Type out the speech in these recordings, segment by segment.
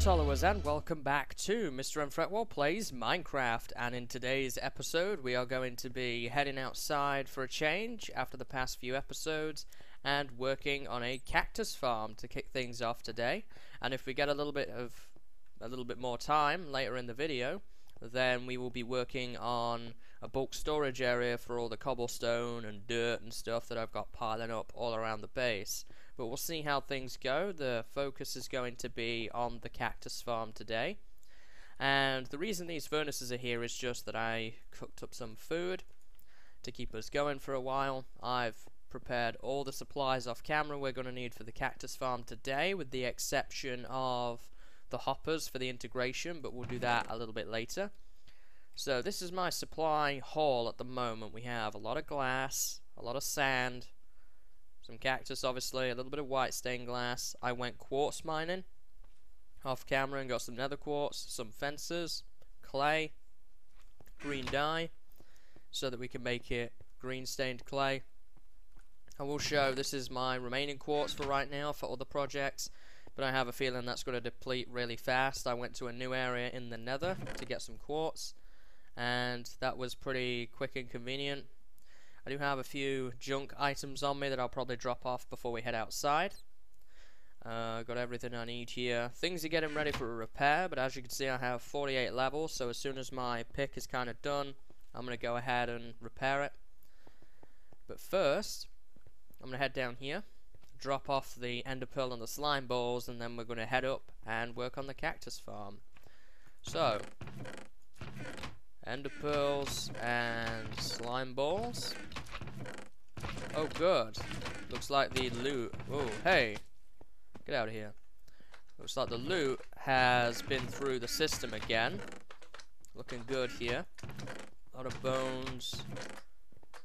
followers, and welcome back to MrMFretwell Plays Minecraft. And in today's episode we are going to be heading outside for a change after the past few episodes and working on a cactus farm to kick things off today. And if we get a little bit more time later in the video, then we will be working on a bulk storage area for all the cobblestone and dirt and stuff that I've got piling up all around the base. But we'll see how things go. The focus is going to be on the cactus farm today. And the reason these furnaces are here is just that I cooked up some food to keep us going for a while. I've prepared all the supplies off camera we're going to need for the cactus farm today, with the exception of the hoppers for the integration, but we'll do that a little bit later. So this is my supply haul at the moment. We have a lot of glass, a lot of sand, some cactus obviously, a little bit of white stained glass. I went quartz mining off camera and got some nether quartz, some fences, clay, green dye, so that we can make it green stained clay. I will show this is my remaining quartz for right now for other projects, but I have a feeling that's going to deplete really fast. I went to a new area in the nether to get some quartz, and that was pretty quick and convenient. I do have a few junk items on me that I'll probably drop off before we head outside. Got everything I need here. Things are getting ready for a repair, but as you can see I have 48 levels, so as soon as my pick is kind of done, I'm going to go ahead and repair it. But first, I'm going to head down here, drop off the ender pearl and the slime balls, and then we're going to head up and work on the cactus farm. So, ender pearls and slime balls. Oh good, looks like the loot, oh hey, get out of here. Looks like the loot has been through the system again. Looking good here. A lot of bones.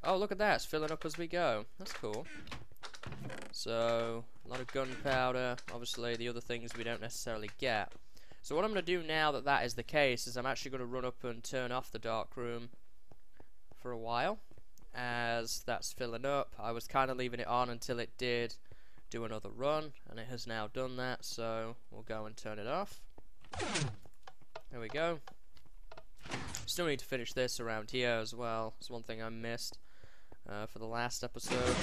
Oh look at that, it's filling up as we go. That's cool. So, a lot of gunpowder. Obviously the other things we don't necessarily get. So what I'm going to do now that that is the case is I'm actually going to run up and turn off the dark room for a while as that's filling up. I was kind of leaving it on until it did do another run, and it has now done that, so we'll go and turn it off. There we go. Still need to finish this around here as well. It's one thing I missed for the last episode.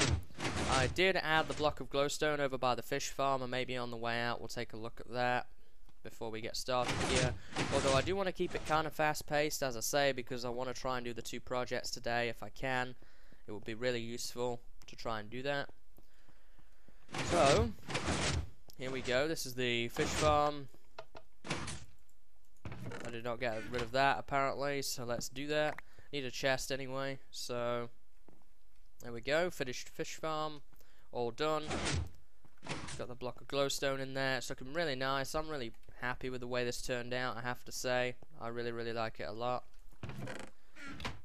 I did add the block of glowstone over by the fish farm, and maybe on the way out we'll take a look at that before we get started here. Although I do want to keep it kind of fast paced, as I say, because I want to try and do the two projects today if I can. It would be really useful to try and do that. So here we go. This is the fish farm. I did not get rid of that apparently, so let's do that. Need a chest anyway, so there we go. Finished fish farm, all done. Got the block of glowstone in there. It's looking really nice. I'm really happy with the way this turned out, I have to say. I really like it a lot.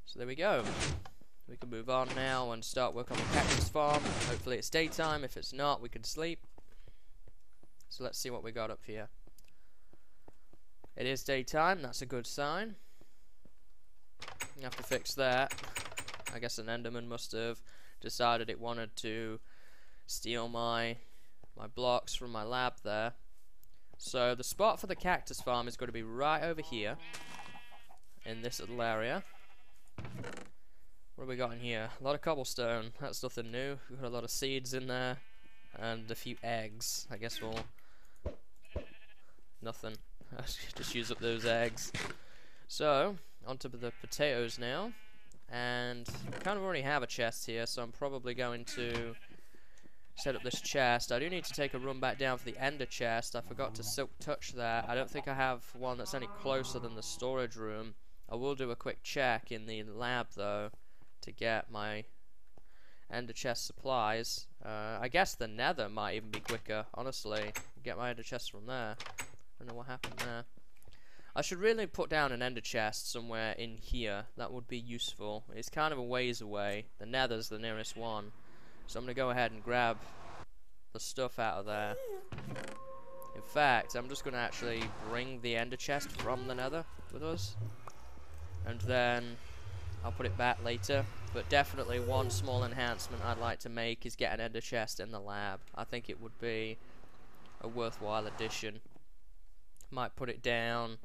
So there we go. We can move on now and start work on the cactus farm. Hopefully it's daytime. If it's not, we can sleep. So let's see what we got up here. It is daytime. That's a good sign. I have to fix that. I guess an enderman must have decided it wanted to steal my blocks from my lab there. So the spot for the cactus farm is going to be right over here in this little area. What have we got in here? A lot of cobblestone. That's nothing new. We've got a lot of seeds in there and a few eggs. I guess we'll nothing. Just use up those eggs. So onto the potatoes now, and I kind of already have a chest here, so I'm probably going to set up this chest. I do need to take a run back down for the ender chest. I forgot to silk touch that. I don't think I have one that's any closer than the storage room. I will do a quick check in the lab though to get my ender chest supplies. I guess the nether might even be quicker, honestly. Get my ender chest from there. I don't know what happened there. I should really put down an ender chest somewhere in here. That would be useful. It's kind of a ways away. The nether's the nearest one. So I'm going to go ahead and grab the stuff out of there. In fact, I'm just going to actually bring the ender chest from the nether with us. And then I'll put it back later. But definitely one small enhancement I'd like to make is get an ender chest in the lab. I think it would be a worthwhile addition. Might put it down,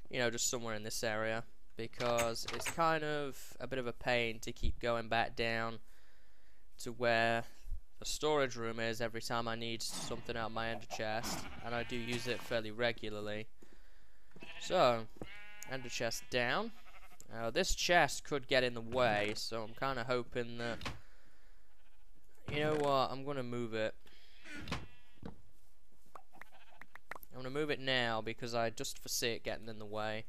you know, just somewhere in this area, because it's kind of a bit of a pain to keep going back down to where the storage room is every time I need something out of my ender chest, and I do use it fairly regularly. So, ender chest down. Now this chest could get in the way, so I'm kind of hoping that, you know what, I'm going to move it. I'm going to move it now because I just foresee it getting in the way.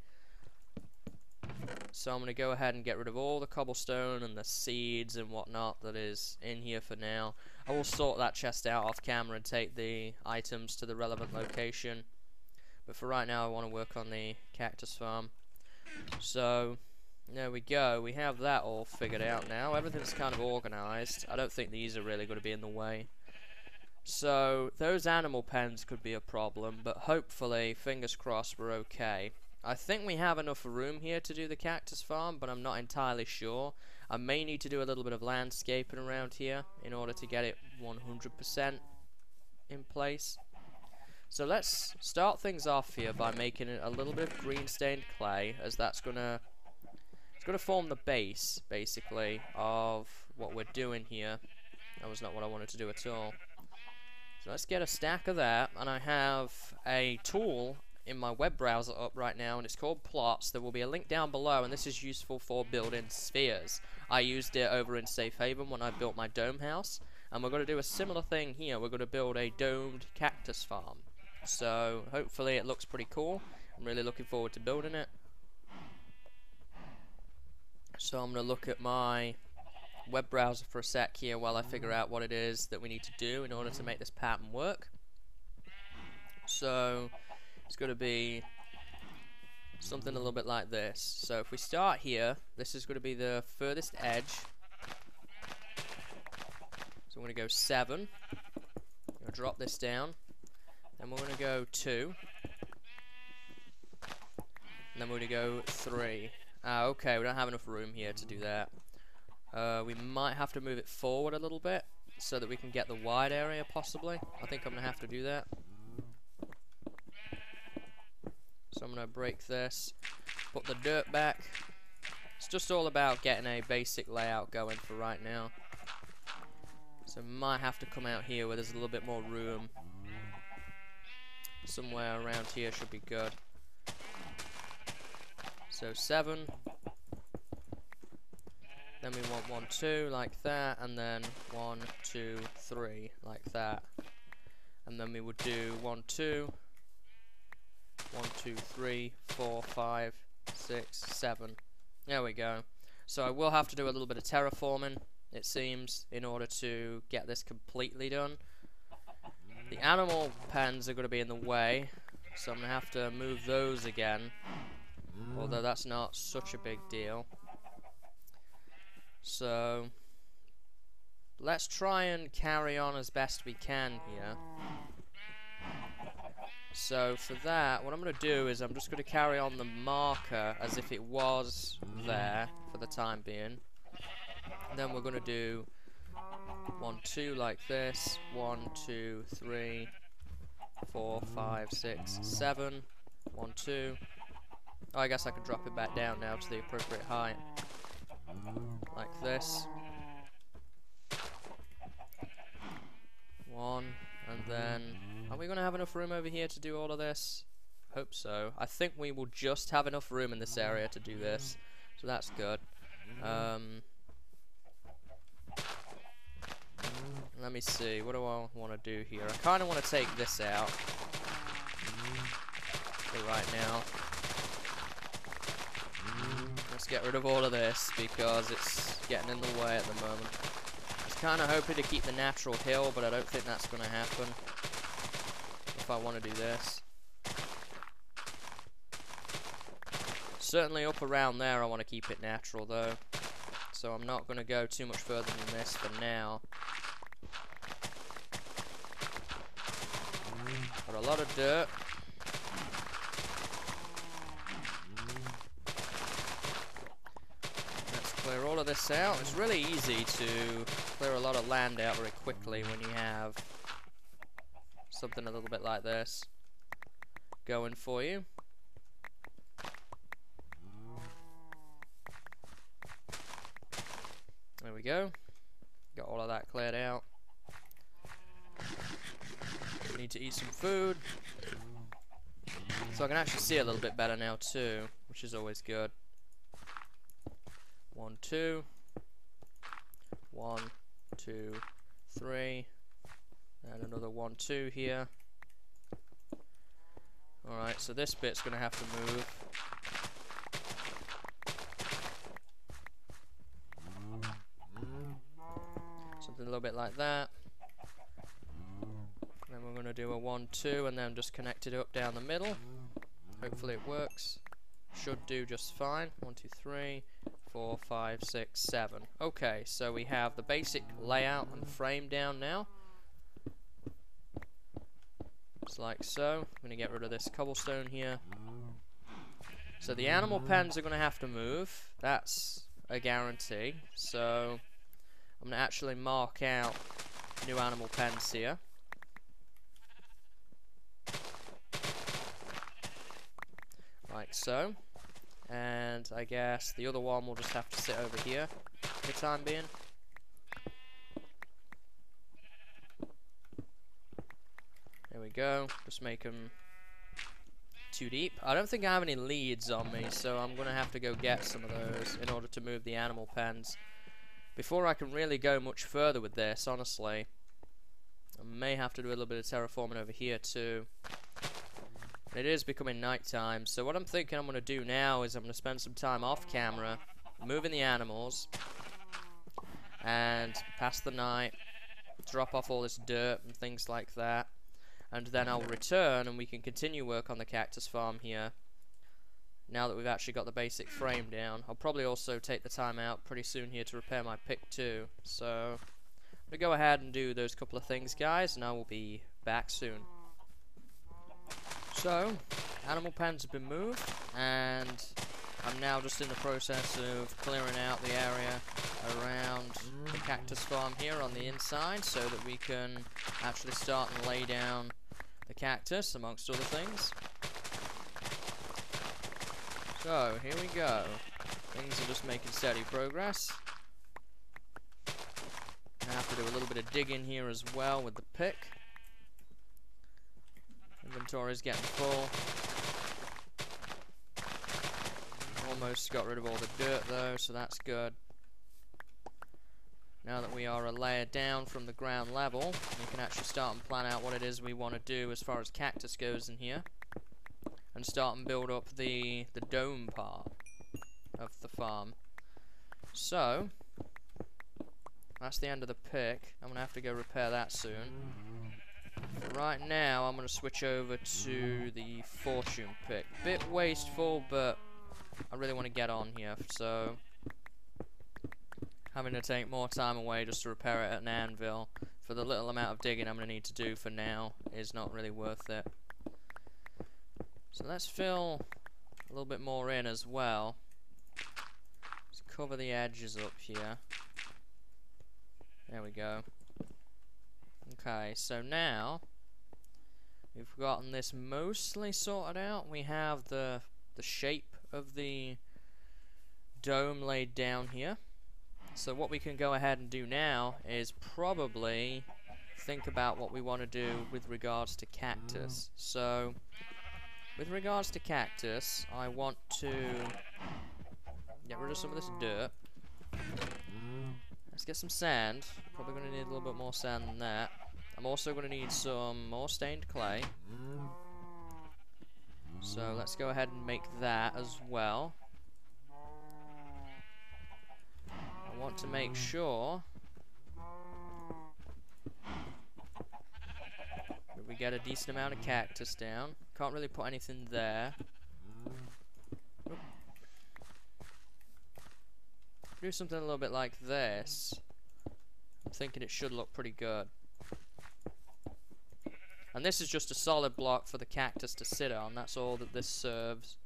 So I'm going to go ahead and get rid of all the cobblestone and the seeds and whatnot that is in here for now. I will sort that chest out off camera and take the items to the relevant location. But for right now I want to work on the cactus farm. So there we go, we have that all figured out now. Everything's kind of organized. I don't think these are really going to be in the way. So those animal pens could be a problem, but hopefully, fingers crossed, we're okay. I think we have enough room here to do the cactus farm, but I'm not entirely sure. I may need to do a little bit of landscaping around here in order to get it 100% in place. So let's start things off here by making it a little bit of green stained clay, as that's gonna form the base basically of what we're doing here. That was not what I wanted to do at all. So let's get a stack of that, and I have a tool in my web browser up right now, and it's called Plots. There will be a link down below, and this is useful for building spheres. I used it over in Safe Haven when I built my dome house, and we're going to do a similar thing here. We're going to build a domed cactus farm. So hopefully it looks pretty cool. I'm really looking forward to building it. So I'm going to look at my web browser for a sec here while I figure out what it is that we need to do in order to make this pattern work. So it's going to be something a little bit like this. So if we start here, this is going to be the furthest edge. So I'm going to go 7. I'm going to drop this down. Then we're going to go 2. And then we're going to go 3. Okay, we don't have enough room here to do that. We might have to move it forward a little bit so that we can get the wide area possibly. I think I'm going to have to do that. So I'm going to break this, put the dirt back. It's just all about getting a basic layout going for right now. So might have to come out here where there's a little bit more room. Somewhere around here should be good. So 7. Then we want 1, 2 like that, and then 1, 2, 3 like that. And then we would do 1, 2, 1, 2, 3, 4, 5, 6, 7. There we go. So I will have to do a little bit of terraforming, it seems, in order to get this completely done. The animal pens are going to be in the way, so I'm going to have to move those again. Although that's not such a big deal. So let's try and carry on as best we can here. So for that, what I'm going to do is I'm just going to carry on the marker as if it was there for the time being. And then we're going to do 1, 2 like this. 1, 2, 3, 4, 5, 6, 7. 1, 2. Oh, I guess I can drop it back down now to the appropriate height. Like this. 1, and then are we going to have enough room over here to do all of this? Hope so. I think we will just have enough room in this area to do this, so that's good. Let me see, what do I want to do here? I kind of want to take this out for right now. Let's get rid of all of this because it's getting in the way at the moment. I was kind of hoping to keep the natural hill, but I don't think that's going to happen if I want to do this. Certainly up around there I want to keep it natural though, so I'm not going to go too much further than this for now. Got a lot of dirt. Clear all of this out. It's really easy to clear a lot of land out very quickly when you have something a little bit like this. going for you. There we go. Got all of that cleared out. Need to eat some food. So I can actually see a little bit better now too, which is always good. 1, 2. 1, 2, 3. And another 1, 2 here. Alright, so this bit's gonna have to move. Something a little bit like that. Then we're gonna do a 1, 2 and then just connect it up down the middle. Hopefully it works. Should do just fine. 1, 2, 3, 4, 5, 6, 7. Okay, so we have the basic layout and frame down now. Just like so. I'm going to get rid of this cobblestone here. So the animal pens are going to have to move. That's a guarantee. So I'm going to actually mark out new animal pens here. Like so. And I guess the other one will just have to sit over here for the time being. There we go. Just make them too deep. I don't think I have any leads on me, so I'm going to have to go get some of those in order to move the animal pens. Before I can really go much further with this, honestly, I may have to do a little bit of terraforming over here too. It is becoming nighttime, so what I'm thinking I'm going to do now is I'm going to spend some time off camera, moving the animals, and pass the night, drop off all this dirt and things like that, and then I'll return and we can continue work on the cactus farm here, now that we've actually got the basic frame down. I'll probably also take the time out pretty soon here to repair my pick too, so I'm going to go ahead and do those couple of things, guys, and I will be back soon. So, animal pens have been moved, and I'm now just in the process of clearing out the area around the cactus farm here on the inside, so that we can actually start and lay down the cactus, amongst other things. So, here we go. Things are just making steady progress. I have to do a little bit of digging here as well with the pick. Inventory's getting full. Almost got rid of all the dirt though, so that's good. Now that we are a layer down from the ground level, we can actually start and plan out what it is we want to do as far as cactus goes in here. And start and build up the dome part of the farm. So, that's the end of the pick. I'm going to have to go repair that soon. But right now, I'm going to switch over to the fortune pick. Bit wasteful, but I really want to get on here, so having to take more time away just to repair it at an anvil for the little amount of digging I'm going to need to do for now is not really worth it. So let's fill a little bit more in as well. Let's cover the edges up here. There we go. Okay, so now we've gotten this mostly sorted out. We have the shape of the dome laid down here. So what we can go ahead and do now is probably think about what we want to do with regards to cactus. So with regards to cactus, I want to get rid of some of this dirt. Let's get some sand. Probably going to need a little bit more sand than that. I'm also going to need some more stained clay. So let's go ahead and make that as well. I want to make sure that we get a decent amount of cactus down. Can't really put anything there. Oop. Do something a little bit like this. I'm thinking it should look pretty good. And this is just a solid block for the cactus to sit on. That's all that this serves.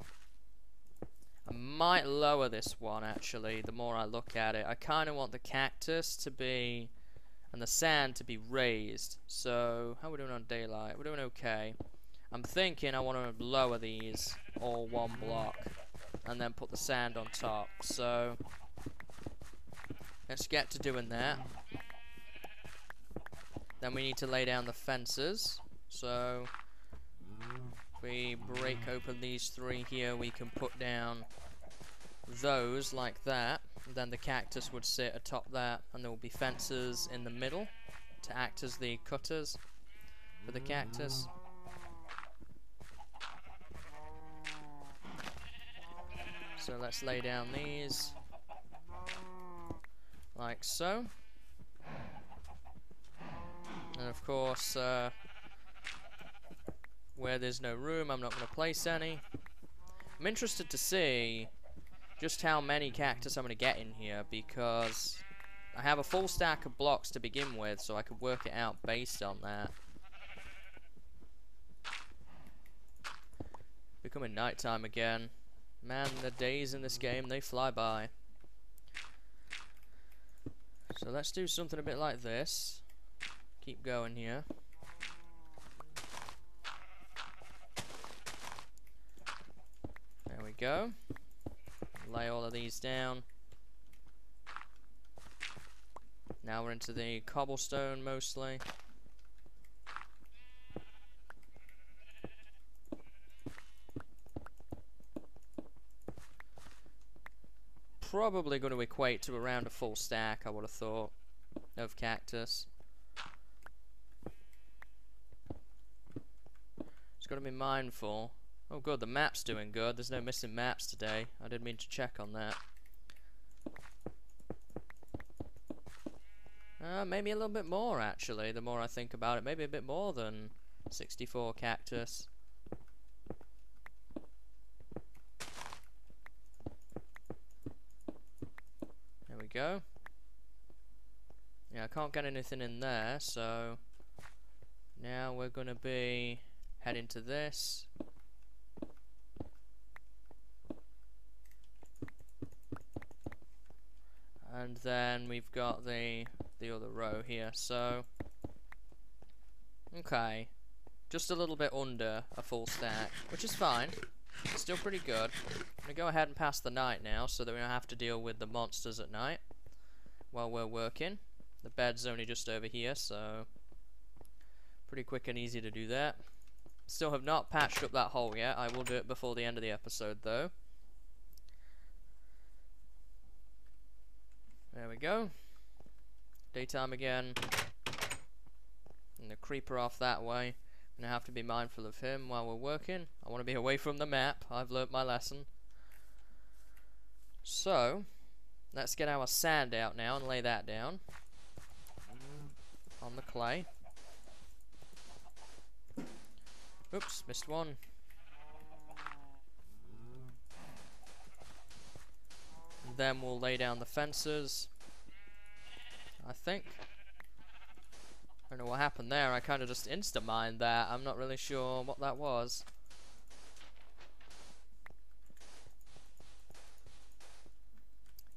I might lower this one, actually, the more I look at it. I kind of want the cactus to be, and the sand to be raised. So, how are we doing on daylight? We're doing okay. I'm thinking I want to lower these all one block and then put the sand on top. So let's get to doing that. Then we need to lay down the fences. So if we break open these 3 here, we can put down those like that. Then the cactus would sit atop that, and there will be fences in the middle to act as the cutters for the cactus. So let's lay down these like so. And of course, where there's no room, I'm not going to place any. I'm interested to see just how many cactus I'm going to get in here, because I have a full stack of blocks to begin with, so I could work it out based on that. Becoming nighttime again. Man, the days in this game, they fly by. So let's do something a bit like this. Keep going here. There we go. Lay all of these down. Now we're into the cobblestone mostly. Probably going to equate to around a full stack, I would have thought, of cactus. Just got to be mindful. Oh good, the map's doing good. There's no missing maps today. I didn't mean to check on that. Maybe a little bit more actually, the more I think about it. Maybe a bit more than 64 cactus. There we go. Yeah, I can't get anything in there, so now we're gonna be heading to this. And then we've got the other row here, so okay, just a little bit under a full stack, which is fine. Still pretty good. I'm gonna go ahead and pass the night now, so that we don't have to deal with the monsters at night while we're working. The bed's only just over here, so pretty quick and easy to do that. Still have not patched up that hole yet. I will do it before the end of the episode, though. There we go. Daytime again. And the creeper off that way. I'm gonna have to be mindful of him while we're working. I want to be away from the map. I've learnt my lesson. So, let's get our sand out now and lay that down on the clay. Oops, missed one. And then we'll lay down the fences, I think. I don't know what happened there. I kind of just insta-mined that. I'm not really sure what that was.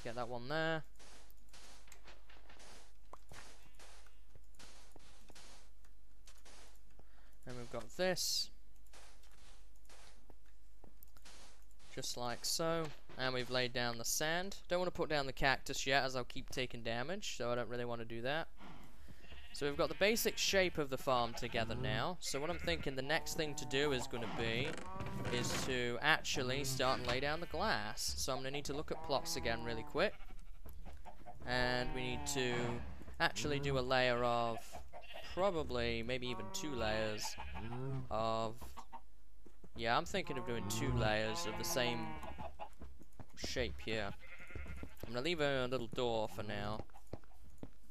Get that one there. And we've got this. Just like so. And we've laid down the sand. Don't want to put down the cactus yet, as I'll keep taking damage, so I don't really want to do that. So we've got the basic shape of the farm together now. So what I'm thinking the next thing to do is going to be is to actually start and lay down the glass. So I'm going to need to look at plots again really quick. And we need to actually do a layer of probably maybe even 2 layers of... Yeah, I'm thinking of doing 2 layers of the same shape here. I'm going to leave a little door for now.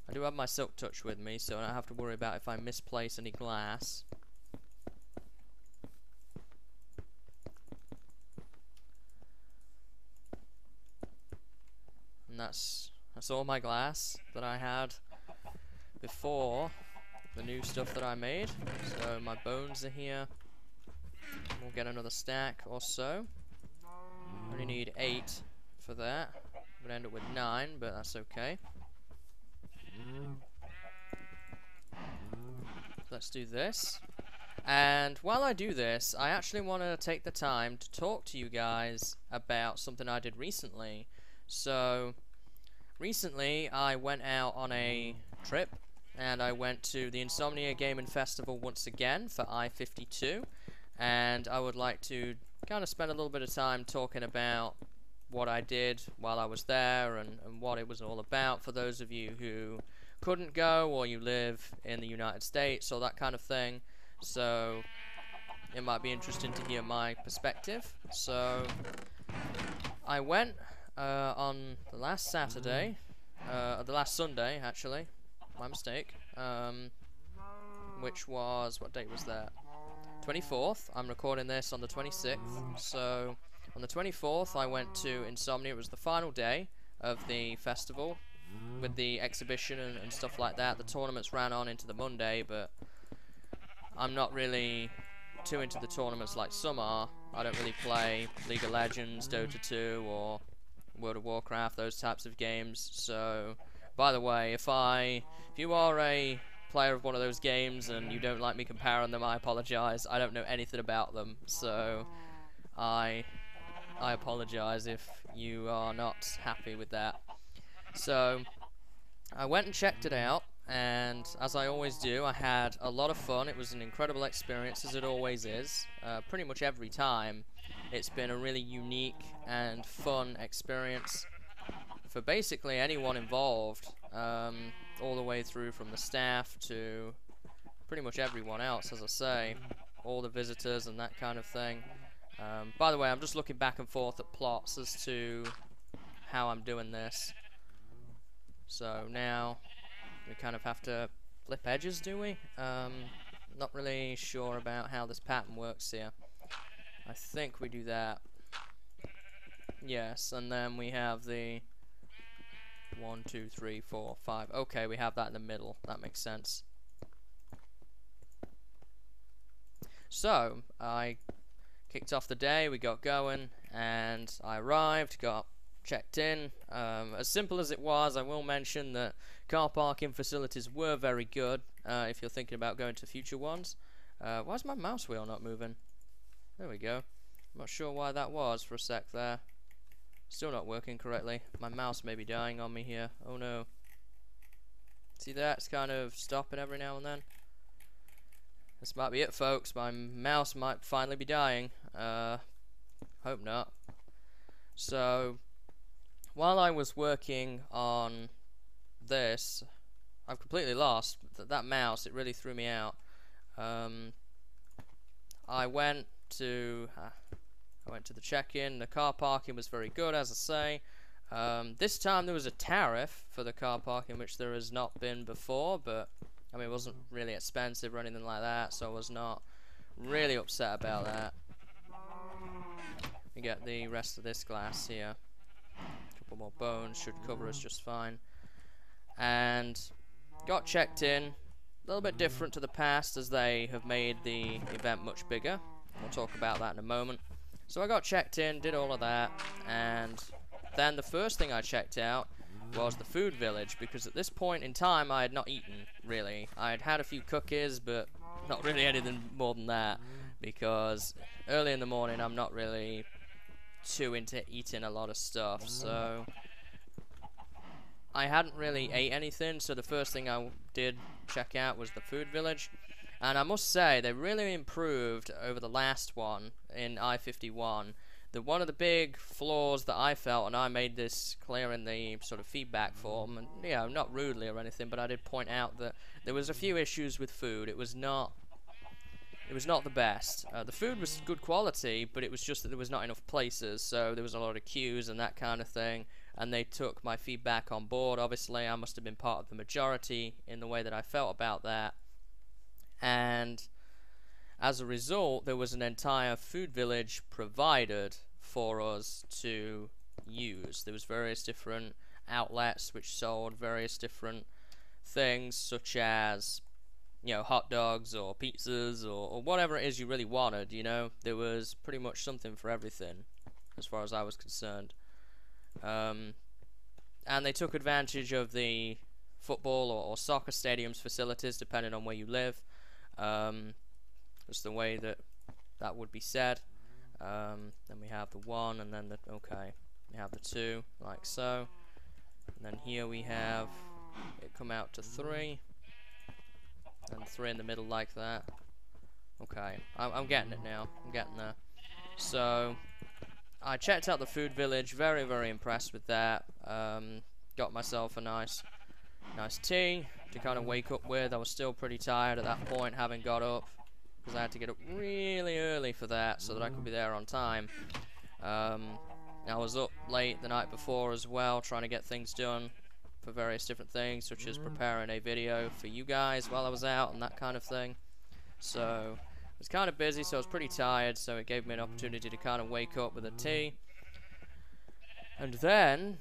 I do have my silk touch with me, so I don't have to worry about if I misplace any glass. And that's all my glass that I had before the new stuff that I made. So my bones are here. We'll get another stack or so. Only need 8 for that. I'm gonna end up with 9, but that's okay. Let's do this. And while I do this, I actually want to take the time to talk to you guys about something I did recently. So, recently I went out on a trip, and I went to the Insomnia Gaming Festival once again for I52, and I would like to kind of spend a little bit of time talking about what I did while I was there and what it was all about for those of you who couldn't go or you live in the United States or that kind of thing. So it might be interesting to hear my perspective. So I went on the last Saturday, the last Sunday actually, my mistake, which was, what date was that? 24th. I'm recording this on the 26th, so on the 24th I went to Insomnia. It was the final day of the festival with the exhibition and stuff like that. The tournaments ran on into the Monday, but I'm not really too into the tournaments like some are. I don't really play League of Legends, Dota 2 or World of Warcraft, those types of games. So, by the way, if you are a player of one of those games and you don't like me comparing them, I apologize. I don't know anything about them, so I apologize if you are not happy with that. So I went and checked it out, and as I always do, I had a lot of fun. It was an incredible experience, as it always is. Pretty much every time it's been a really unique and fun experience for basically anyone involved, all the way through from the staff to pretty much everyone else, as I say, all the visitors and that kind of thing. By the way, I'm just looking back and forth at plots as to how I'm doing this. So now we kind of have to flip edges, do we? Not really sure about how this pattern works here. I think we do that. Yes, and then we have the 1, 2, 3, 4, 5. Okay, we have that in the middle. That makes sense. So, I kicked off the day, we got going, and I arrived, got checked in. As simple as it was, I will mention that car parking facilities were very good if you're thinking about going to future ones. Why is my mouse wheel not moving? There we go. I'm not sure why that was for a sec there. Still not working correctly. My mouse may be dying on me here. Oh no. See that? It's kind of stopping every now and then. This might be it, folks. My mouse might finally be dying. Hope not. So, while I was working on this, I've completely lost that mouse. It really threw me out. I went to the check-in. The car parking was very good, as I say. This time there was a tariff for the car parking, which there has not been before, but I mean, it wasn't really expensive or anything like that, so I was not really upset about that. We get the rest of this glass here. A couple more bones should cover us just fine. And got checked in. A little bit different to the past, as they have made the event much bigger. We'll talk about that in a moment. So I got checked in, did all of that, and then the first thing I checked out was the food village, because at this point in time I had not eaten, really. I had had a few cookies, but not really anything more than that, because early in the morning I'm not really too into eating a lot of stuff, so I hadn't really ate anything. So the first thing I did check out was the food village, and I must say they really improved over the last one in I51. One of the big flaws that I felt, and I made this clear in the sort of feedback form, and yeah, not rudely or anything, but I did point out that there was a few issues with food. It was not the best. The food was good quality, but it was just that there was not enough places, so there was a lot of queues and that kind of thing, and they took my feedback on board. Obviously, I must have been part of the majority in the way that I felt about that, and as a result, there was an entire food village provided for us to use. There was various different outlets which sold various different things, such as, you know, hot dogs or pizzas or whatever it is you really wanted, you know. There was pretty much something for everything, as far as I was concerned. And they took advantage of the football or soccer stadiums facilities, depending on where you live. Just the way that that would be said. Then we have the 1, and then we have the 2, like so. And then here we have it come out to 3, and 3 in the middle like that. Okay, I'm getting it now. I'm getting there. So I checked out the food village. Very, very impressed with that. Got myself a nice tea to kind of wake up with. I was still pretty tired at that point, having got up, because I had to get up really early for that so that I could be there on time. I was up late the night before as well, trying to get things done for various different things, such as preparing a video for you guys while I was out and that kind of thing. So I was kind of busy, so I was pretty tired, so it gave me an opportunity to kind of wake up with a tea. And then,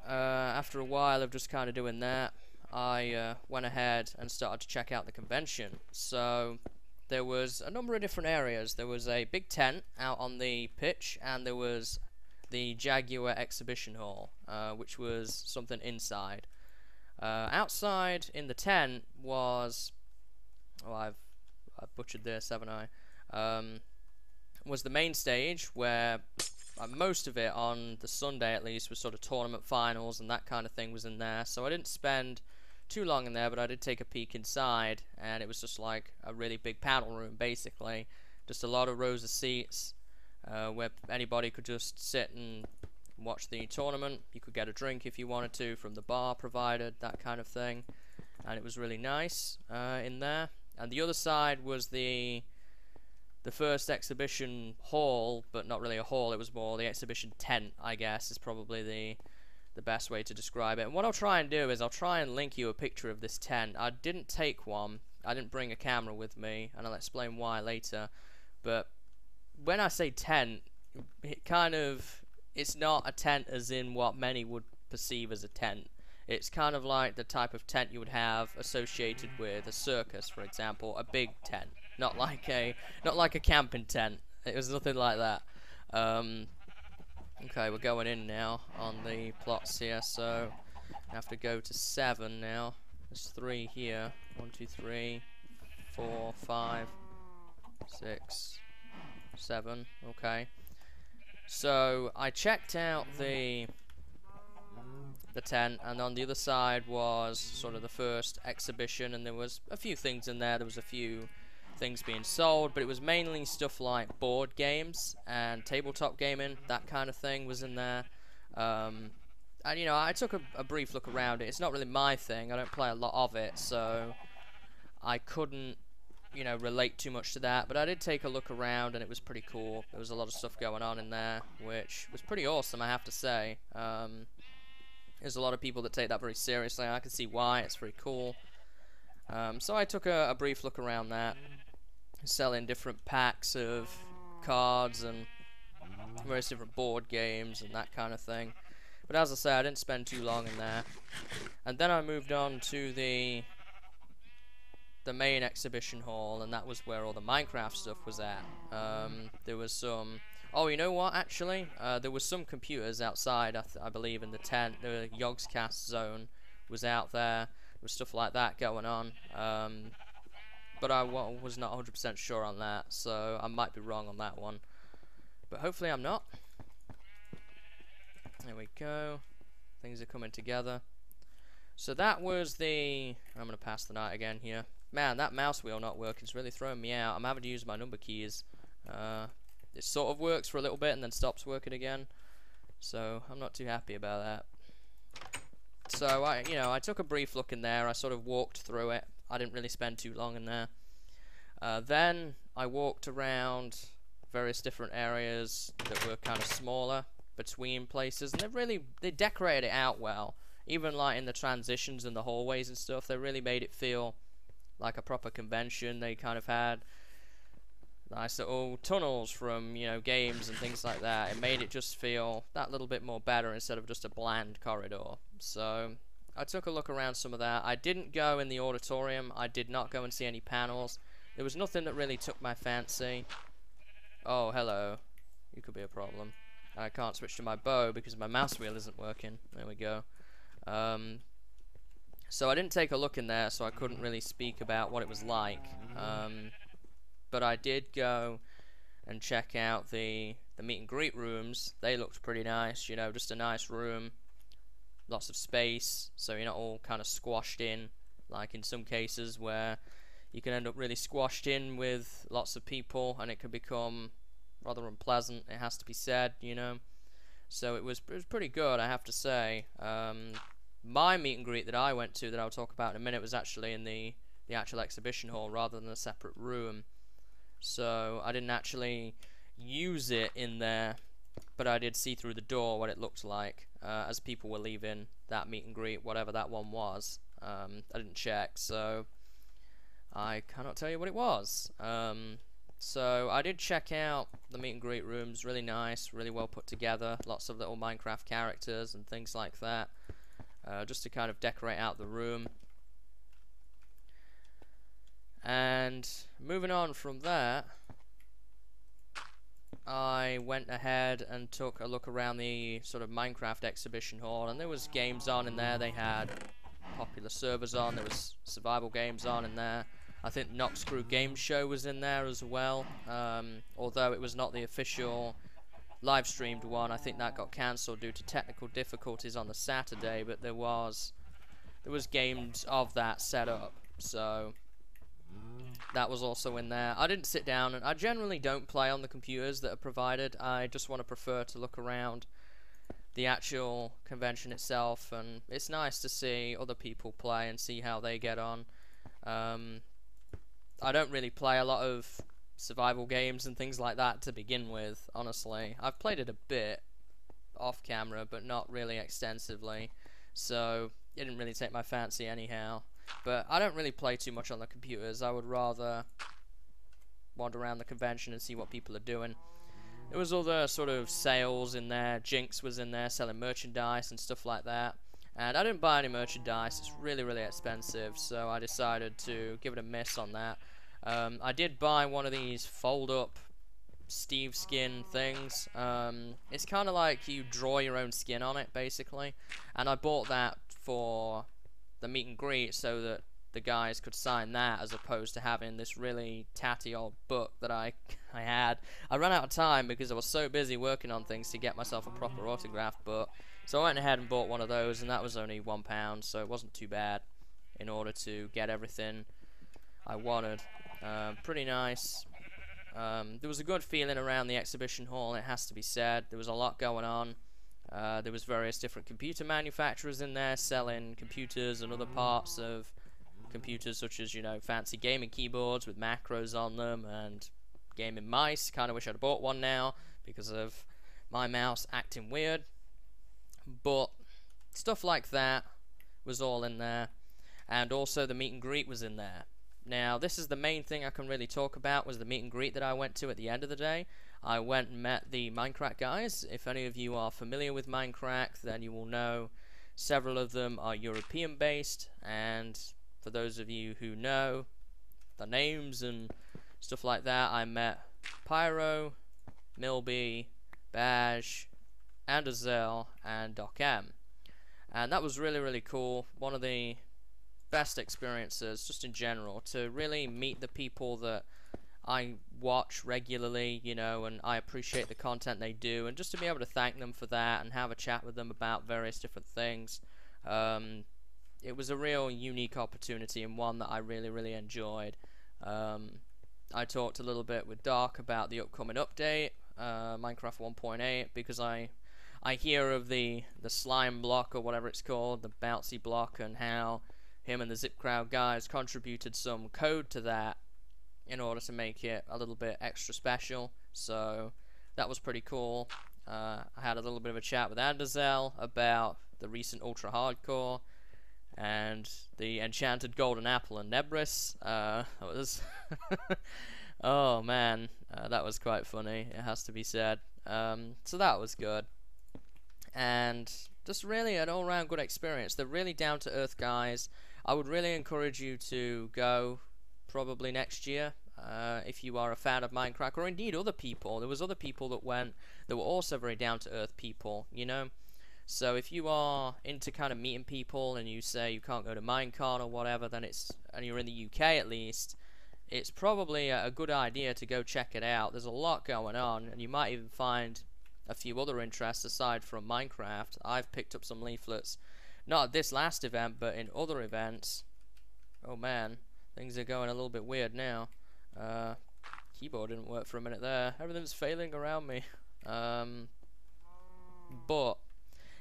after a while of just kind of doing that, I went ahead and started to check out the convention. So there was a number of different areas. There was a big tent out on the pitch, and there was the Jaguar exhibition hall, which was something inside. Outside in the tent was, oh, I've butchered this, haven't I? Was the main stage, where most of it on the Sunday at least was sort of tournament finals and that kind of thing was in there. So I didn't spend too long in there, but I did take a peek inside, and it was just like a really big panel room, basically. Just a lot of rows of seats, where anybody could just sit and watch the tournament. You could get a drink if you wanted to from the bar provided, that kind of thing. And it was really nice in there. And the other side was the first exhibition hall, but not really a hall, it was more the exhibition tent, I guess, is probably the best way to describe it. And what I'll try and do is I'll try and link you a picture of this tent. I didn't take one, I didn't bring a camera with me, and I'll explain why later. But when I say tent, it's not a tent as in what many would perceive as a tent. It's kind of like the type of tent you would have associated with a circus, for example, a big tent, not like a camping tent. It was nothing like that. Okay, we're going in now on the plots here, so I have to go to 7 now. There's 3 here. 1, 2, 3, 4, 5, 6, 7. Okay. So I checked out the tent, and on the other side was sort of the first exhibition, and there was a few things in there. There was a few things being sold, but it was mainly stuff like board games and tabletop gaming, that kind of thing was in there. And you know, I took a brief look around it. It's not really my thing, I don't play a lot of it, so I couldn't, you know, relate too much to that, but I did take a look around, and it was pretty cool. There was a lot of stuff going on in there, which was pretty awesome, I have to say. There's a lot of people that take that very seriously, and I can see why. It's very cool. So I took a brief look around that, selling different packs of cards and various different board games and that kind of thing. But as I say, I didn't spend too long in there. And then I moved on to the main exhibition hall, and that was where all the Minecraft stuff was at. There was some... Oh, you know what, actually? There was some computers outside, I believe, in the tent. The Yogscast zone was out there. There was stuff like that going on. But I was not 100% sure on that, so I might be wrong on that one. But hopefully I'm not. There we go. Things are coming together. So that was the... I'm going to pass the night again here. Man, that mouse wheel not working is really throwing me out. I'm having to use my number keys. It sort of works for a little bit and then stops working again. So I'm not too happy about that. So I took a brief look in there. I sort of walked through it. I didn't really spend too long in there. Then I walked around various different areas that were kind of smaller between places, and they decorated it out well. Even like in the transitions and the hallways and stuff, they really made it feel like a proper convention. They kind of had nice little tunnels from, you know, games and things like that. It made it just feel that little bit more better instead of just a bland corridor. So I took a look around some of that. I didn't go in the auditorium. I did not go and see any panels. There was nothing that really took my fancy. Oh, hello. You could be a problem. I can't switch to my bow because my mouse wheel isn't working. There we go. So I didn't take a look in there, so I couldn't really speak about what it was like. but I did go and check out the meet and greet rooms. They looked pretty nice, you know, just a nice room, lots of space, so you're not all kind of squashed in, like in some cases where you can end up really squashed in with lots of people, and it can become rather unpleasant, it has to be said, you know. So it was pretty good, I have to say. My meet and greet that I went to, that I'll talk about in a minute, was actually in the actual exhibition hall rather than a separate room. So I didn't actually use it in there, but I did see through the door what it looked like as people were leaving that meet and greet, whatever that one was. I didn't check, so I cannot tell you what it was. So I did check out the meet and greet rooms, really nice, really well put together, lots of little Minecraft characters and things like that, just to kind of decorate out the room. And moving on from that, I went ahead and took a look around the sort of Minecraft exhibition hall, and there was games on in there. They had popular servers on, there was survival games on in there. I think Nox Crew Game Show was in there as well, although it was not the official live streamed one. I think that got cancelled due to technical difficulties on the Saturday, but there was games of that set up, so that was also in there. I didn't sit down, and I generally don't play on the computers that are provided. I just prefer to look around the actual convention itself, and it's nice to see other people play and see how they get on. I don't really play a lot of survival games and things like that to begin with, honestly. I've played it a bit off camera, but not really extensively, so it didn't really take my fancy anyhow. But I don't really play too much on the computers. I would rather wander around the convention and see what people are doing. There was other sort of sales in there. Jinx was in there selling merchandise and stuff like that. And I didn't buy any merchandise. It's really, really expensive, so I decided to give it a miss on that. I did buy one of these fold-up Steve skin things. It's kind of like you draw your own skin on it, basically. And I bought that for the meet and greet so that the guys could sign that, as opposed to having this really tatty old book that I had. I ran out of time because I was so busy working on things to get myself a proper autographed book. So I went ahead and bought one of those, and that was only £1, so it wasn't too bad in order to get everything I wanted. Pretty nice. There was a good feeling around the exhibition hall, it has to be said. There was a lot going on. There was various different computer manufacturers in there selling computers and other parts of computers, such as, you know, fancy gaming keyboards with macros on them and gaming mice. Kind of wish I'd bought one now because of my mouse acting weird. But stuff like that was all in there, and also the meet and greet was in there. Now, this is the main thing I can really talk about, was the meet and greet that I went to at the end of the day. I went and met the Minecraft guys. If any of you are familiar with Minecraft, then you will know several of them are European based, and for those of you who know the names and stuff like that, I met Pyro, Milby, Baj, Anderzel, and Doc M. And that was really, really cool. One of the best experiences, just in general, to really meet the people that I watch regularly, you know, and I appreciate the content they do, and just to be able to thank them for that and have a chat with them about various different things. It was a real unique opportunity, and one that I really, really enjoyed. I talked a little bit with Doc about the upcoming update, Minecraft 1.8, because I hear of the slime block, or whatever it's called, the bouncy block, and how him and the Zip Crowd guys contributed some code to that in order to make it a little bit extra special. So that was pretty cool. I had a little bit of a chat with Anderzel about the recent Ultra Hardcore and the Enchanted Golden Apple and Nebris. That was oh man, that was quite funny, it has to be said. So that was good, and just really an all-round good experience. They're really down-to-earth guys. I would really encourage you to go probably next year if you are a fan of Minecraft, or indeed other people. There was other people that went that were also very down-to-earth people, you know. So if you are into kind of meeting people and you say you can't go to Minecon or whatever, then and you're in the UK at least, it's probably a good idea to go check it out. There's a lot going on, and you might even find a few other interests aside from Minecraft. I've picked up some leaflets, not at this last event, but in other events. Oh man, things are going a little bit weird now. Keyboard didn't work for a minute there. Everything's failing around me. But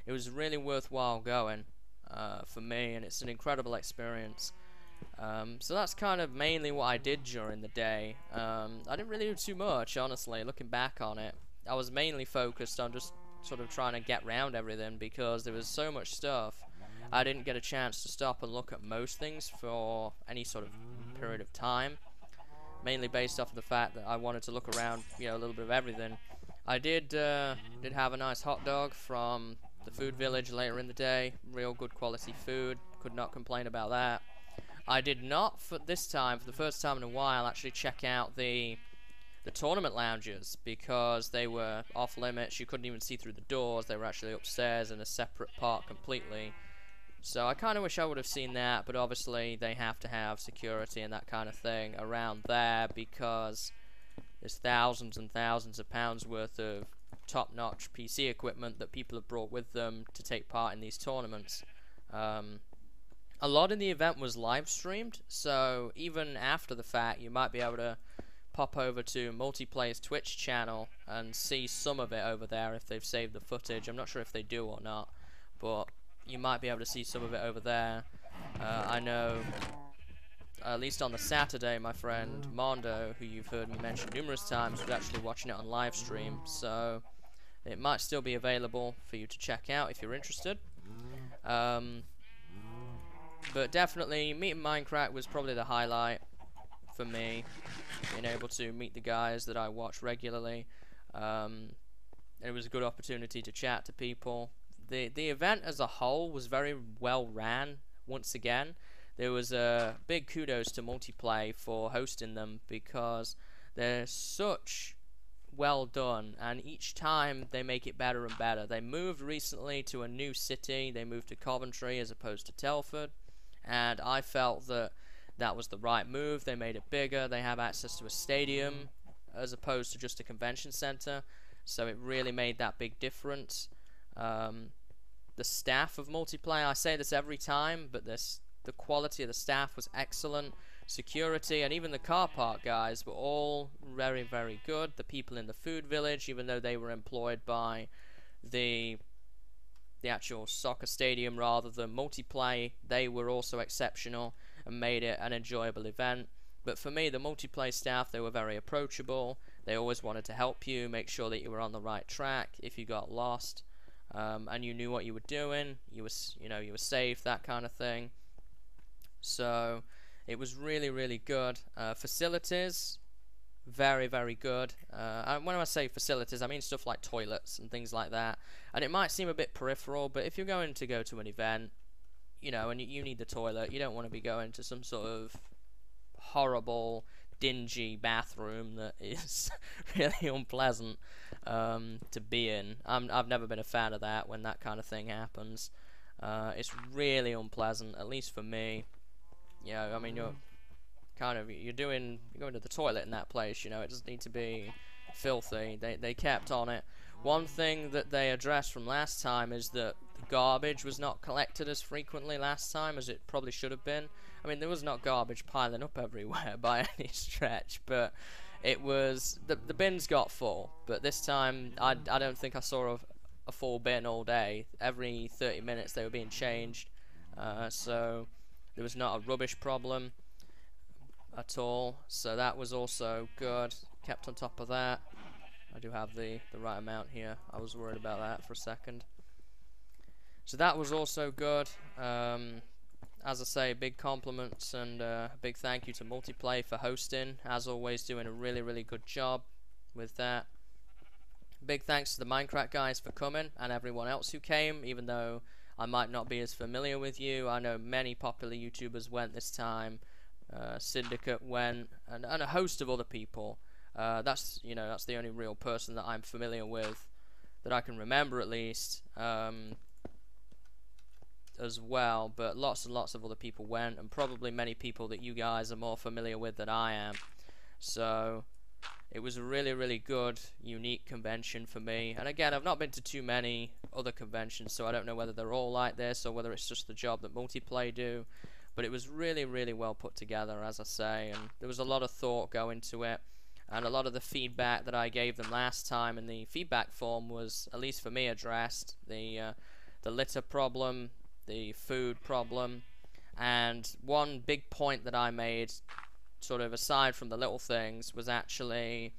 it was really worthwhile going for me, and it's an incredible experience. So that's kind of mainly what I did during the day. I didn't really do too much, honestly, looking back on it. I was mainly focused on just sort of trying to get round everything because there was so much stuff. I didn't get a chance to stop and look at most things for any sort of period of time, mainly based off of the fact that I wanted to look around, you know, a little bit of everything. I did have a nice hot dog from the food village later in the day. Real good quality food. Could not complain about that. I did not, for this time, for the first time in a while, actually check out the tournament lounges because they were off limits. You couldn't even see through the doors. They were actually upstairs in a separate part completely. So I kind of wish I would have seen that, but obviously they have to have security and that kind of thing around there because there's thousands and thousands of pounds worth of top-notch PC equipment that people have brought with them to take part in these tournaments. A lot of the event was live streamed, so even after the fact you might be able to pop over to Multiplayer's Twitch channel and see some of it over there if they've saved the footage. I'm not sure if they do or not, but you might be able to see some of it over there. I know, at least on the Saturday, my friend Mondo, who you've heard me mention numerous times, was actually watching it on live stream, so it might still be available for you to check out if you're interested. But definitely, meeting Minecraft was probably the highlight for me, being able to meet the guys that I watch regularly. It was a good opportunity to chat to people. The event as a whole was very well ran. Once again, there was a big kudos to Multiplay for hosting them because they're such well done, and each time they make it better and better. They moved recently to a new city. They moved to Coventry as opposed to Telford, and I felt that that was the right move. They made it bigger. They have access to a stadium as opposed to just a convention center, so it really made that big difference. The staff of Multiplayer, I say this every time, but the quality of the staff was excellent. Security and even the car park guys were all very, very good. The people in the food village, even though they were employed by the actual soccer stadium rather than Multiplay, they were also exceptional and made it an enjoyable event. But for me, the Multiplay staff, they were very approachable. They always wanted to help you, make sure that you were on the right track if you got lost, and you knew what you were doing. You were safe, that kind of thing. So it was really, really good. Facilities, very, very good. And when I say facilities, I mean stuff like toilets and things like that. And it might seem a bit peripheral, but if you're going to go to an event, and you need the toilet, you don't want to be going to some sort of horrible, dingy bathroom that is really unpleasant to be in. I've never been a fan of that when that kind of thing happens. It's really unpleasant, at least for me. I mean, you're going to the toilet in that place, it doesn't need to be filthy. They kept on it. One thing that they addressed from last time is that the garbage was not collected as frequently last time as it probably should have been. I mean, there was not garbage piling up everywhere by any stretch, but it was, the bins got full. But this time, I don't think I saw a full bin all day. Every 30 minutes they were being changed, so there was not a rubbish problem at all, so that was also good. Kept on top of that. I do have the right amount here. I was worried about that for a second. So that was also good. As I say, big compliments and a big thank you to Multiplay for hosting. As always, doing a really, really good job with that. Big thanks to the Minecraft guys for coming and everyone else who came, even though I might not be as familiar with you. I know many popular YouTubers went this time. Syndicate went, and a host of other people. That's the only real person that I'm familiar with, that I can remember at least. as well, but lots and lots of other people went, and probably many people that you guys are more familiar with than I am. So it was a really, really good, unique convention for me. And again, I've not been to too many other conventions, so I don't know whether they're all like this or whether it's just the job that Multiplay do. But it was really, really well put together, as I say, and there was a lot of thought going to it. And a lot of the feedback that I gave them last time in the feedback form was, at least for me, addressed. The litter problem, the food problem, and one big point that I made, sort of aside from the little things, was actually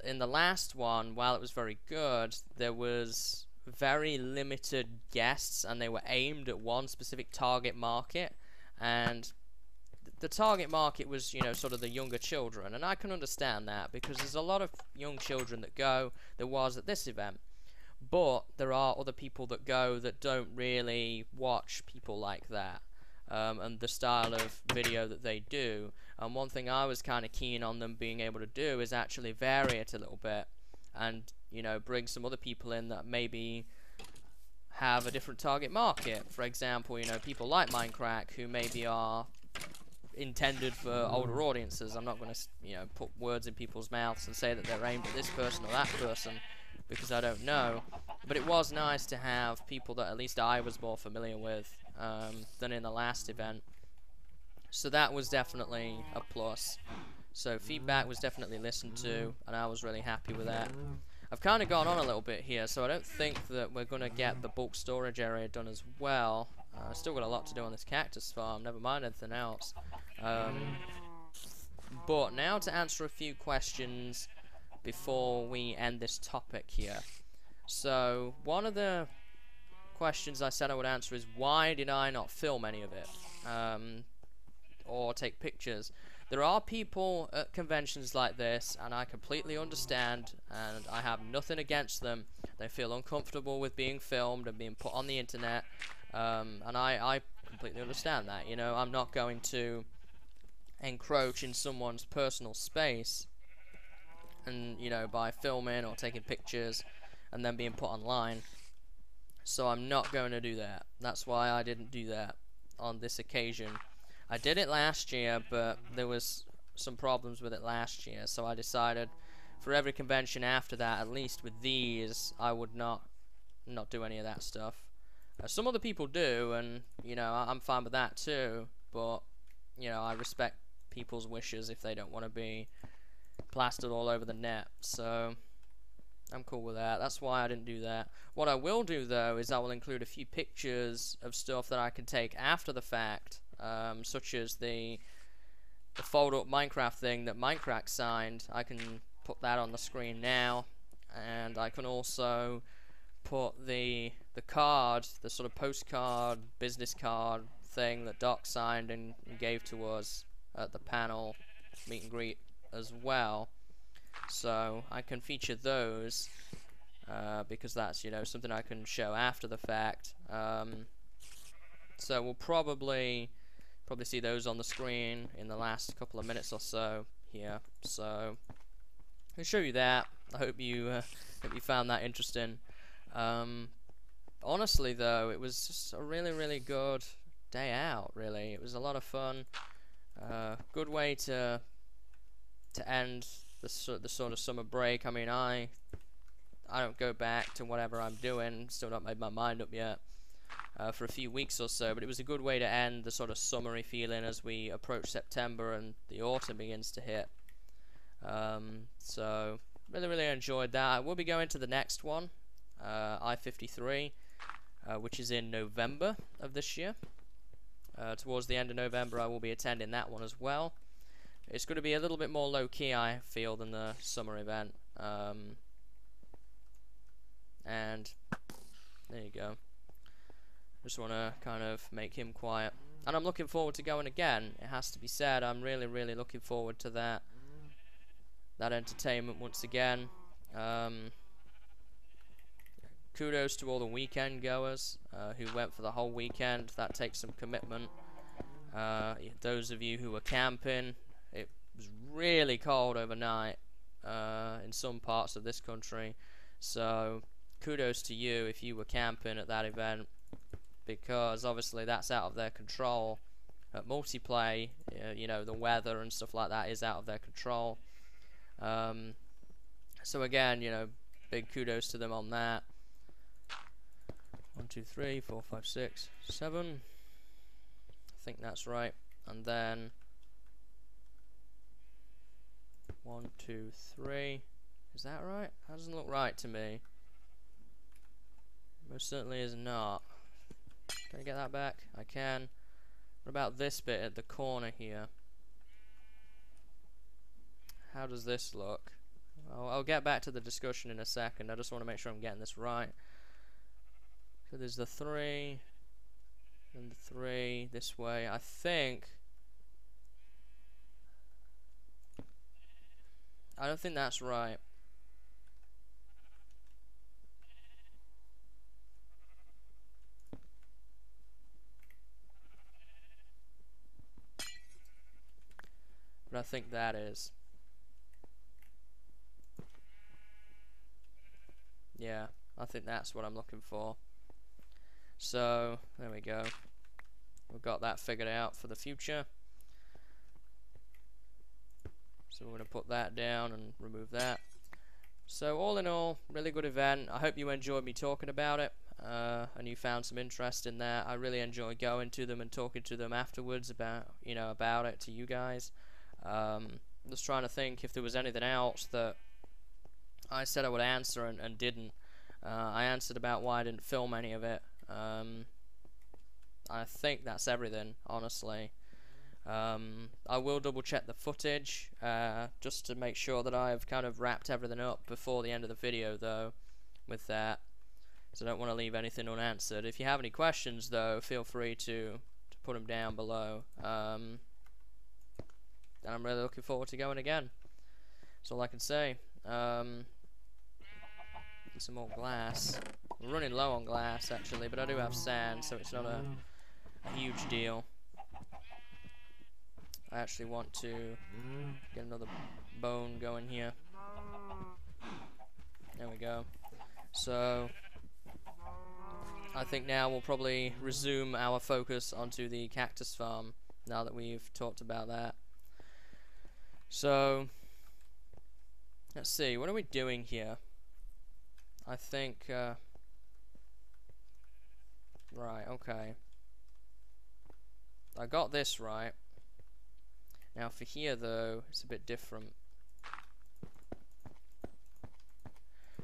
in the last one, while it was very good, there was very limited guests, and they were aimed at one specific target market, and the target market was, you know, sort of the younger children, and I can understand that because there's a lot of young children that go. There was at this event, but there are other people that go that don't really watch people like that, and the style of video that they do. And one thing I was kind of keen on them being able to do is actually vary it a little bit, and, you know, bring some other people in that maybe have a different target market. For example, you know, people like Minecraft who maybe are intended for older audiences. I'm not going to, you know, put words in people's mouths and say that they're aimed at this person or that person, because I don't know. But it was nice to have people that at least I was more familiar with than in the last event. So that was definitely a plus. So feedback was definitely listened to, and I was really happy with that. I've kind of gone on a little bit here, so I don't think that we're going to get the bulk storage area done as well. I've still got a lot to do on this cactus farm, never mind anything else. But now to answer a few questions before we end this topic here. So one of the questions I said I would answer is, why did I not film any of it or take pictures? There are people at conventions like this, and I completely understand, and I have nothing against them. They feel uncomfortable with being filmed and being put on the internet, and I completely understand that. You know, I'm not going to encroach in someone's personal space, and, you know, by filming or taking pictures and then being put online. So I'm not going to do that. That's why I didn't do that on this occasion. I did it last year, but there was some problems with it last year, so I decided for every convention after that, at least with these, I would not do any of that stuff. Some other people do, and, you know, I'm fine with that too, but, you know, I respect people's wishes if they don't want to be plastered all over the net, so I'm cool with that. That's why I didn't do that. What I will do, though, is I will include a few pictures of stuff that I can take after the fact, such as the fold-up Minecraft thing that Minecraft signed. I can put that on the screen now, and I can also put the card, the sort of postcard, business card thing that Doc signed and gave to us at the panel meet and greet as well. So I can feature those because that's, you know, something I can show after the fact. So we'll probably see those on the screen in the last couple of minutes or so here. So I'll show you that. I hope you found that interesting. Honestly, though, it was just a really, really good day out. Really, it was a lot of fun. Good way to end the sort of summer break. I mean, I don't go back to whatever I'm doing. Still not made my mind up yet for a few weeks or so. But it was a good way to end the sort of summery feeling as we approach September and the autumn begins to hit. So really, really enjoyed that. I will be going to the next one, I53, which is in November of this year. Towards the end of November, I will be attending that one as well. It's going to be a little bit more low-key, I feel, than the summer event. And there you go. Just want to kind of make him quiet. And I'm looking forward to going again. It has to be said, I'm really, really looking forward to that entertainment once again. Kudos to all the weekend goers who went for the whole weekend. That takes some commitment. Those of you who were camping, it was really cold overnight in some parts of this country. So kudos to you if you were camping at that event. because obviously that's out of their control. At multiplayer, you know, the weather and stuff like that is out of their control. So again, you know, big kudos to them on that. 1, 2, 3, 4, 5, 6, 7. I think that's right. And then 1, 2, 3. Is that right? That doesn't look right to me. Most certainly is not. Can I get that back? I can. What about this bit at the corner here? How does this look? I'll get back to the discussion in a second. I just want to make sure I'm getting this right. So there's the 3 and the 3 this way. I don't think that's right. But I think that is. Yeah, I think that's what I'm looking for. So, there we go. We've got that figured out for the future. So we're going to put that down and remove that. So all in all, really good event. I hope you enjoyed me talking about it, and you found some interest in that. I really enjoyed going to them and talking to them afterwards about, you know, about it to you guys. Just trying to think if there was anything else that I said I would answer and didn't. I answered about why I didn't film any of it. I think that's everything, honestly. I will double check the footage just to make sure that I've kind of wrapped everything up before the end of the video, though, with that. So I don't want to leave anything unanswered. If you have any questions, though, feel free to put them down below. And I'm really looking forward to going again. That's all I can say. Get some more glass. We're running low on glass, actually, but I do have sand, so it's not a huge deal. I actually want to get another bone going here. There we go. So I think now we'll probably resume our focus onto the cactus farm now that we've talked about that. So let's see, what are we doing here? I think right, okay. I got this right. Now for here though, it's a bit different.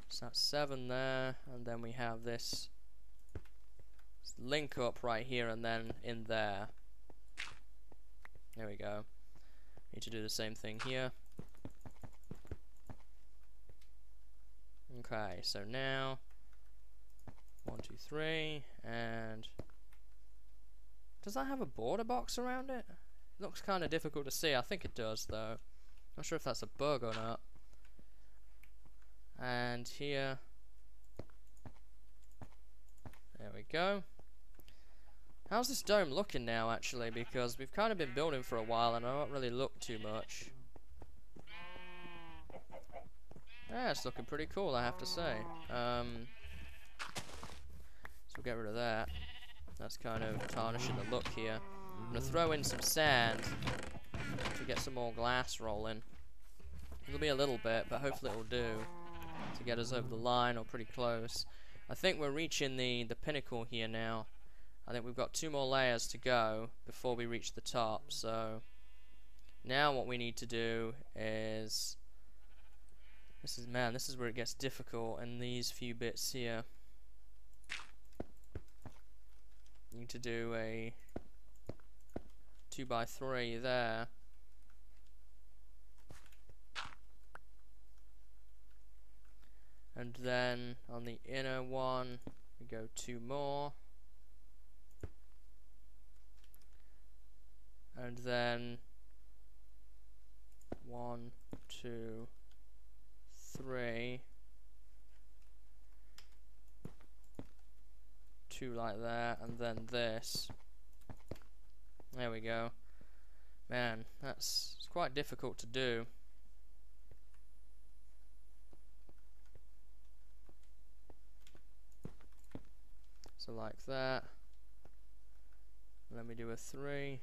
So that's 7 there, and then we have this link up right here and then in there. There we go. Need to do the same thing here. Okay, so now 1, 2, 3, and does that have a border box around it? It looks kind of difficult to see. I think it does, though. Not sure if that's a bug or not. And here, there we go. How's this dome looking now, actually? Because we've kind of been building for a while, and I don't really look too much. Yeah, it's looking pretty cool, I have to say. So we'll get rid of that. That's kind of tarnishing the look here. I'm going to throw in some sand to get some more glass rolling. It'll be a little bit, but hopefully it'll do to get us over the line or pretty close. I think we're reaching the pinnacle here now. I think we've got 2 more layers to go before we reach the top. So now what we need to do is... This is where it gets difficult in these few bits here. You need to do a 2x3 there. And then on the inner one, we go 2 more. And then 1, 2, 3, 2 like that, and then this. There we go. Man, it's quite difficult to do. So like that. Let me do a 3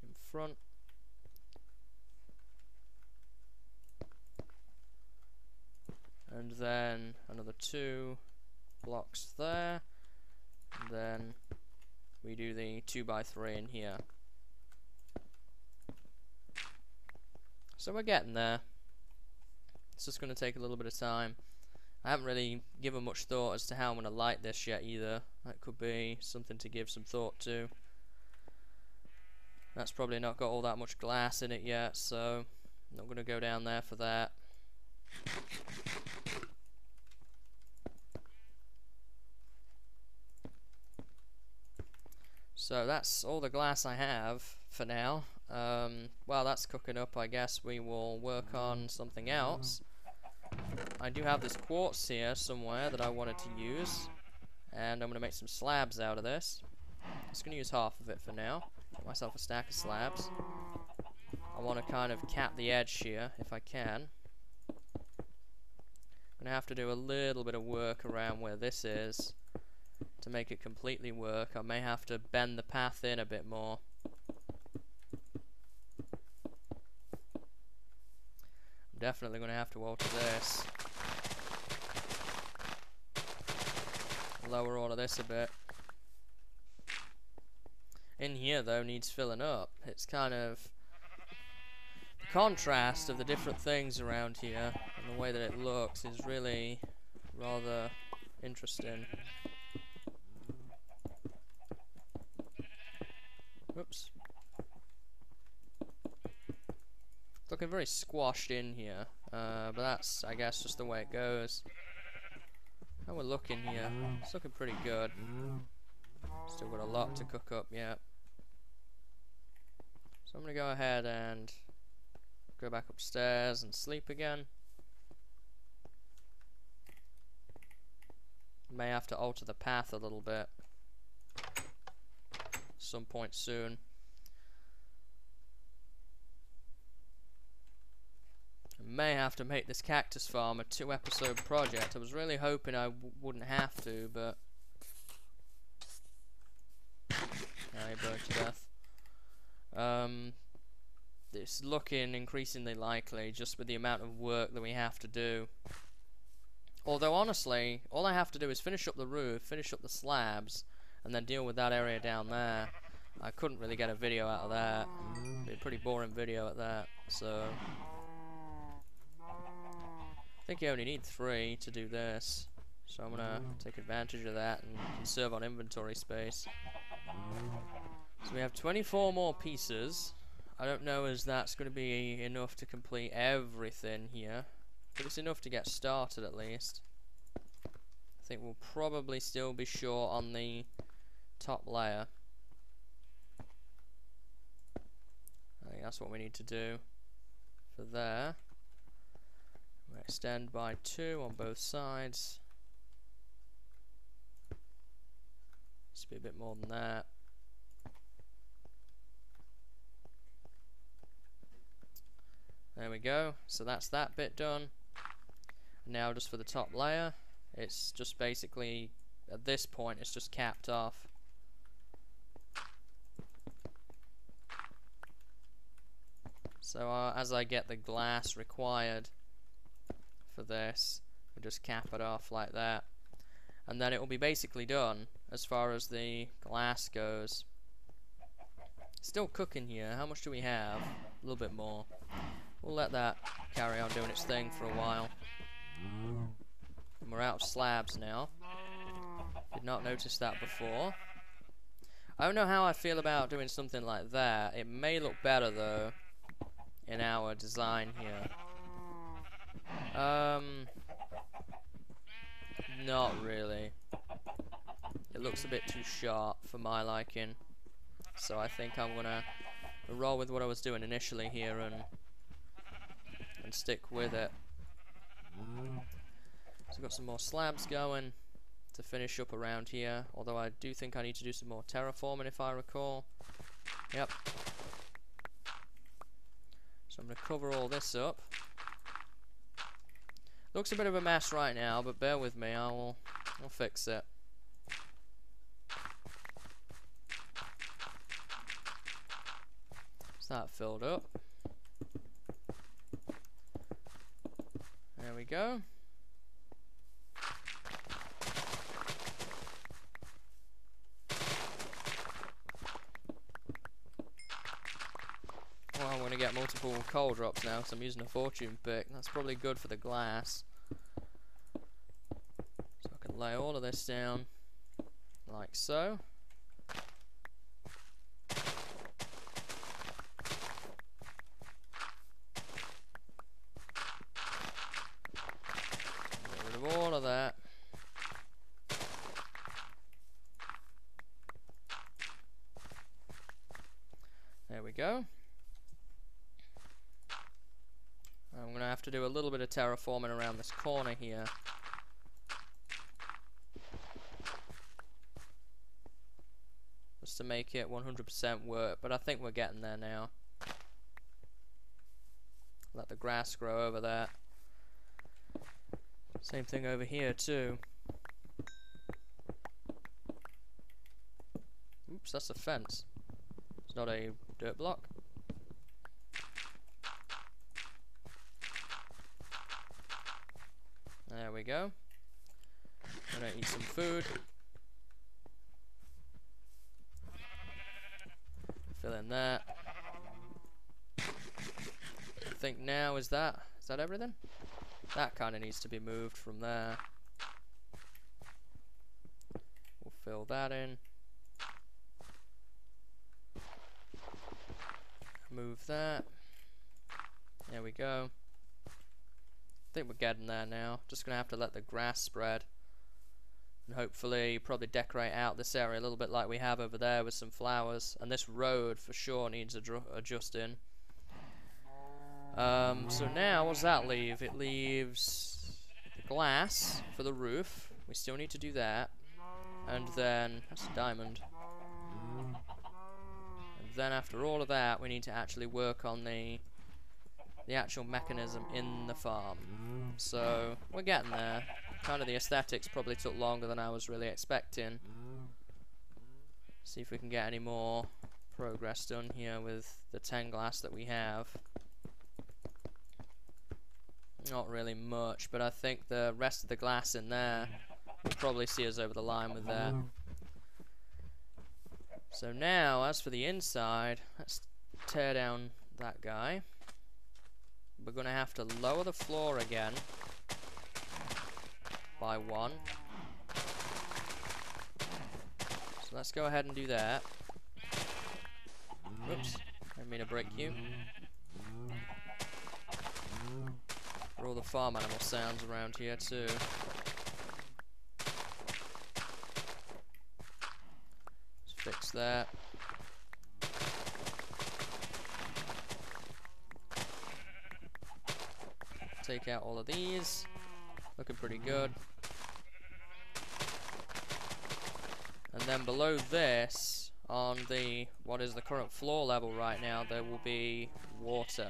in front. And then another 2 blocks there. And then we do the 2x3 in here. So we're getting there. It's just going to take a little bit of time. I haven't really given much thought as to how I'm going to light this yet either. That could be something to give some thought to. That's probably not got all that much glass in it yet, so I'm not going to go down there for that. So that's all the glass I have for now. While that's cooking up, I guess we will work on something else. I do have this quartz here somewhere that I wanted to use, and I'm going to make some slabs out of this. I'm just going to use half of it for now. Get myself a stack of slabs. I want to kind of cap the edge here if I can. I'm going to have to do a little bit of work around where this is to make it completely work. I may have to bend the path in a bit more. I'm definitely going to have to alter this. Lower all of this a bit. In here though needs filling up. It's kind of the contrast of the different things around here and the way that it looks is really rather interesting. Whoops. It's looking very squashed in here, but that's, I guess, just the way it goes. How we're looking here, it's looking pretty good. Still got a lot to cook up yet. So I'm going to go ahead and go back upstairs and sleep again. May have to alter the path a little bit some point soon. I may have to make this cactus farm a 2-episode project. I was really hoping I wouldn't have to, but I burned to death. It's looking increasingly likely just with the amount of work that we have to do. Although honestly, all I have to do is finish up the roof, finish up the slabs, and then deal with that area down there. I couldn't really get a video out of that. It'd be a pretty boring video at that. So I think you only need 3 to do this. So I'm gonna take advantage of that and conserve on inventory space. So we have 24 more pieces. I don't know as that's going to be enough to complete everything here, but it's enough to get started at least. I think we'll probably still be short on the top layer. I think that's what we need to do for there. We'll extend by 2 on both sides. Just be a bit more than that. There we go. So that's that bit done. Now just for the top layer, it's just basically, at this point, it's just capped off. So as I get the glass required for this, we'll just cap it off like that. And then it will be basically done as far as the glass goes. Still cooking here. How much do we have? A little bit more. We'll let that carry on doing its thing for a while. And we're out of slabs now. Did not notice that before. I don't know how I feel about doing something like that. It may look better though in our design here. Not really. It looks a bit too sharp for my liking. So I think I'm gonna roll with what I was doing initially here and stick with it. So I've got some more slabs going to finish up around here, although I do think I need to do some more terraforming if I recall. Yep. So I'm going to cover all this up. Looks a bit of a mess right now, but bear with me, I'll fix it. that filled up. There we go. Well, I'm going to get multiple coal drops now because I'm using a fortune pick. That's probably good for the glass. So I can lay all of this down like so. Get rid of all of that. There we go. I'm going to have to do a little bit of terraforming around this corner here. Just to make it 100% work, but I think we're getting there now. Let the grass grow over that. Same thing over here too. Oops, that's a fence. It's not a dirt block. There we go. I'm gonna eat some food. Fill in that. I think now is that everything? That kind of needs to be moved from there. We'll fill that in. Move that. There we go. I think we're getting there now. Just gonna have to let the grass spread, and hopefully probably decorate out this area a little bit like we have over there with some flowers. And this road for sure needs adjusting. So now what does that leave? It leaves the glass for the roof. We still need to do that, and then that's a diamond. And then after all of that, we need to actually work on the actual mechanism in the farm. So we're getting there. Kind of the aesthetics probably took longer than I was really expecting. See if we can get any more progress done here with the 10 glass that we have. Not really much, but I think the rest of the glass in there will probably see us over the line with that. So now, as for the inside, let's tear down that guy. We're going to have to lower the floor again by 1. So let's go ahead and do that. Whoops, I didn't mean to break you. For all the farm animal sounds around here too. Let's fix that. Take out all of these. Looking pretty good. And then below this, on the what is the current floor level right now, there will be water.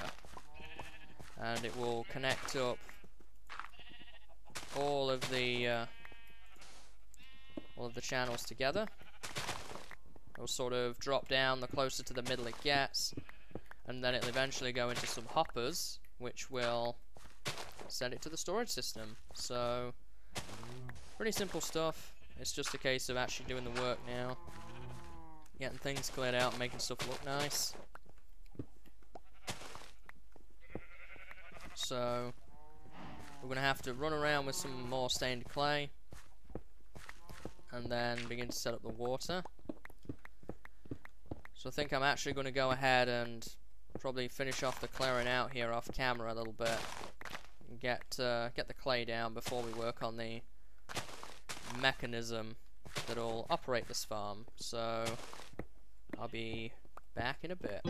And it will connect up all of the channels together. It will sort of drop down the closer to the middle it gets, and then it'll eventually go into some hoppers, which will send it to the storage system. So pretty simple stuff. It's just a case of actually doing the work now, getting things cleared out and making stuff look nice. So we're going to have to run around with some more stained clay and then begin to set up the water. So I think I'm actually going to go ahead and probably finish off the clearing out here off camera a little bit and get the clay down before we work on the mechanism that'll operate this farm. So I'll be back in a bit.